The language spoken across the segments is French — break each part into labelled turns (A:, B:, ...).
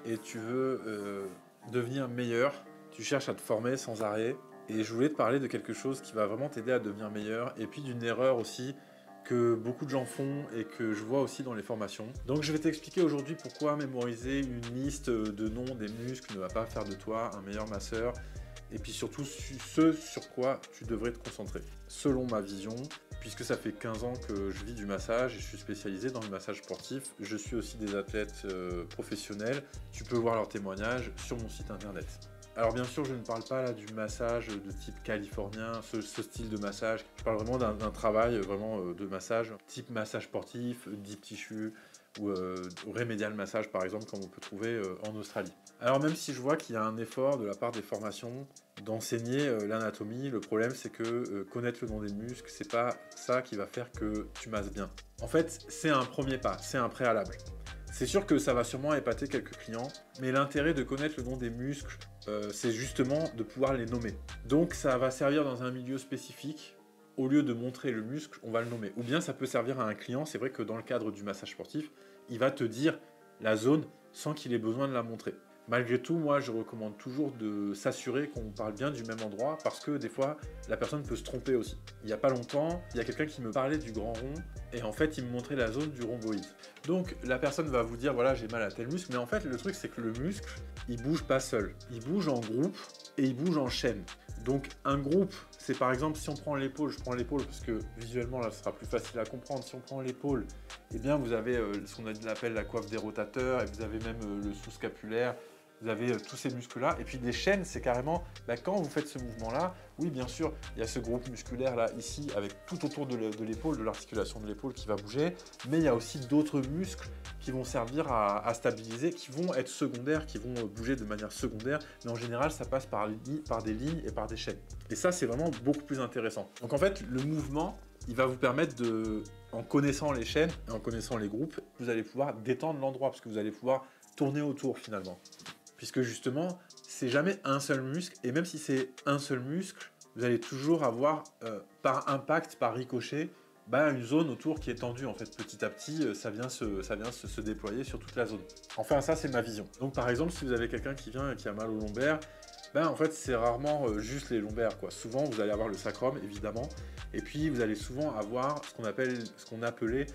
A: Et tu veux devenir meilleur, tu cherches à te former sans arrêt. Et je voulais te parler de quelque chose qui va vraiment t'aider à devenir meilleur, et puis d'une erreur aussi que beaucoup de gens font et que je vois aussi dans les formations. Donc je vais t'expliquer aujourd'hui pourquoi mémoriser une liste de noms des muscles ne va pas faire de toi un meilleur masseur, et puis surtout ce sur quoi tu devrais te concentrer. Selon ma vision, puisque ça fait 15 ans que je vis du massage et je suis spécialisé dans le massage sportif, je suis aussi des athlètes professionnels. Tu peux voir leurs témoignages sur mon site internet. Alors bien sûr, je ne parle pas là du massage de type californien, ce style de massage. Je parle vraiment d'un travail vraiment de massage, type massage sportif, deep tissue, ou remédial massage par exemple, comme on peut trouver en Australie. Alors même si je vois qu'il y a un effort de la part des formations d'enseigner l'anatomie, le problème c'est que connaître le nom des muscles, c'est pas ça qui va faire que tu masses bien. En fait, c'est un premier pas, c'est un préalable. C'est sûr que ça va sûrement épater quelques clients, mais l'intérêt de connaître le nom des muscles, c'est justement de pouvoir les nommer. Donc ça va servir dans un milieu spécifique. Au lieu de montrer le muscle, on va le nommer. Ou bien ça peut servir à un client, c'est vrai que dans le cadre du massage sportif, il va te dire la zone sans qu'il ait besoin de la montrer. Malgré tout, moi je recommande toujours de s'assurer qu'on parle bien du même endroit, parce que des fois, la personne peut se tromper aussi. Il n'y a pas longtemps, il y a quelqu'un qui me parlait du grand rond, et en fait il me montrait la zone du rhomboïde. Donc la personne va vous dire voilà j'ai mal à tel muscle, mais en fait le truc c'est que le muscle, il bouge pas seul. Il bouge en groupe, et il bouge en chaîne. Donc un groupe, c'est par exemple si on prend l'épaule, je prends l'épaule parce que visuellement là ce sera plus facile à comprendre. Si on prend l'épaule, eh bien vous avez ce qu'on appelle la coiffe des rotateurs, et vous avez même le sous-scapulaire, vous avez tous ces muscles-là. Et puis des chaînes, c'est carrément, quand vous faites ce mouvement-là, oui bien sûr, il y a ce groupe musculaire là, ici, avec tout autour de l'épaule, de l'articulation de l'épaule qui va bouger, mais il y a aussi d'autres muscles qui vont servir à stabiliser, qui vont être secondaires, qui vont bouger de manière secondaire, mais en général, ça passe par des lignes et par des chaînes. Et ça, c'est vraiment beaucoup plus intéressant. Donc en fait, le mouvement, il va vous permettre en connaissant les chaînes et en connaissant les groupes, vous allez pouvoir détendre l'endroit, parce que vous allez pouvoir tourner autour finalement. Puisque justement, c'est jamais un seul muscle, et même si c'est un seul muscle, vous allez toujours avoir, par impact, par ricochet, une zone autour qui est tendue. En fait, petit à petit, ça vient se déployer sur toute la zone. Enfin, ça, c'est ma vision. Donc, par exemple, si vous avez quelqu'un qui vient et qui a mal au lombaire, en fait, c'est rarement juste les lombaires, quoi. Souvent, vous allez avoir le sacrum, évidemment, et puis vous allez souvent avoir ce qu'on appelait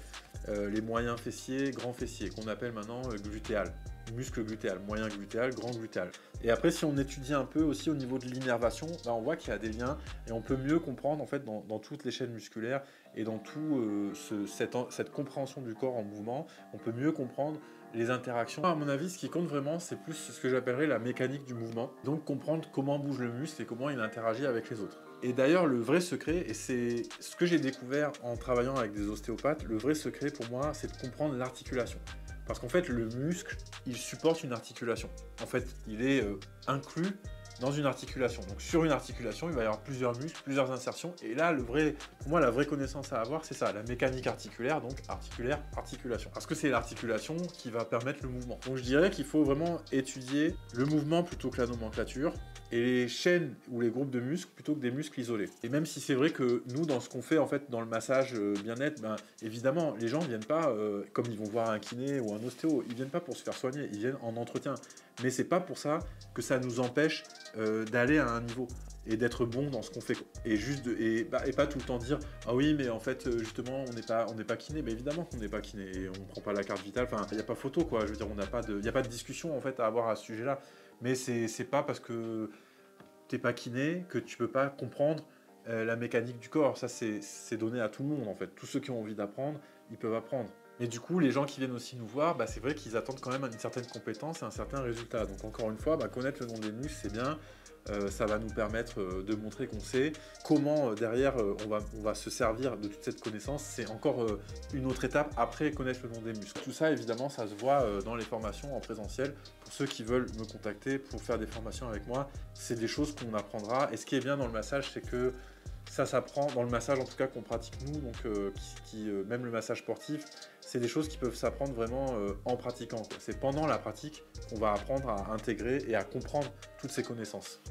A: les moyens fessiers, grands fessiers, qu'on appelle maintenant glutéal. Muscle glutéal, moyen glutéal, grand glutéal. Et après, si on étudie un peu aussi au niveau de l'innervation, on voit qu'il y a des liens, et on peut mieux comprendre en fait dans toutes les chaînes musculaires et dans tout cette compréhension du corps en mouvement, on peut mieux comprendre les interactions. À mon avis, ce qui compte vraiment, c'est plus ce que j'appellerais la mécanique du mouvement, donc comprendre comment bouge le muscle et comment il interagit avec les autres. Et d'ailleurs, le vrai secret, et c'est ce que j'ai découvert en travaillant avec des ostéopathes, le vrai secret pour moi, c'est de comprendre l'articulation. Parce qu'en fait, le muscle, il supporte une articulation. En fait, il est inclus dans une articulation. Donc sur une articulation, il va y avoir plusieurs muscles, plusieurs insertions. Et là, pour moi, la vraie connaissance à avoir, c'est ça, la mécanique articulaire, donc articulaire, articulation. Parce que c'est l'articulation qui va permettre le mouvement. Donc je dirais qu'il faut vraiment étudier le mouvement plutôt que la nomenclature, et les chaînes ou les groupes de muscles plutôt que des muscles isolés. Et même si c'est vrai que nous, dans ce qu'on fait en fait dans le massage bien-être, évidemment, les gens viennent pas comme ils vont voir un kiné ou un ostéo, ils viennent pas pour se faire soigner, ils viennent en entretien. Mais c'est pas pour ça que ça nous empêche d'aller à un niveau et d'être bon dans ce qu'on fait. Et pas tout le temps dire ah oui mais en fait justement on n'est pas kiné. Mais évidemment qu'on n'est pas kiné et on prend pas la carte vitale. Enfin, il n'y a pas photo quoi. Je veux dire, il n'y a pas de discussion en fait à avoir à ce sujet-là. Mais c'est pas parce que t'es pas kiné que tu peux pas comprendre la mécanique du corps. Ça c'est donné à tout le monde en fait. Tous ceux qui ont envie d'apprendre, ils peuvent apprendre. Et du coup, les gens qui viennent aussi nous voir, c'est vrai qu'ils attendent quand même une certaine compétence et un certain résultat. Donc encore une fois, connaître le nom des muscles, c'est bien. Ça va nous permettre de montrer qu'on sait comment derrière on va se servir de toute cette connaissance. C'est encore une autre étape après connaître le nom des muscles. Tout ça, évidemment, ça se voit dans les formations en présentiel. Pour ceux qui veulent me contacter pour faire des formations avec moi, c'est des choses qu'on apprendra. Et ce qui est bien dans le massage, c'est que ça s'apprend, dans le massage en tout cas qu'on pratique nous, donc même le massage sportif, c'est des choses qui peuvent s'apprendre vraiment en pratiquant. C'est pendant la pratique qu'on va apprendre à intégrer et à comprendre toutes ces connaissances.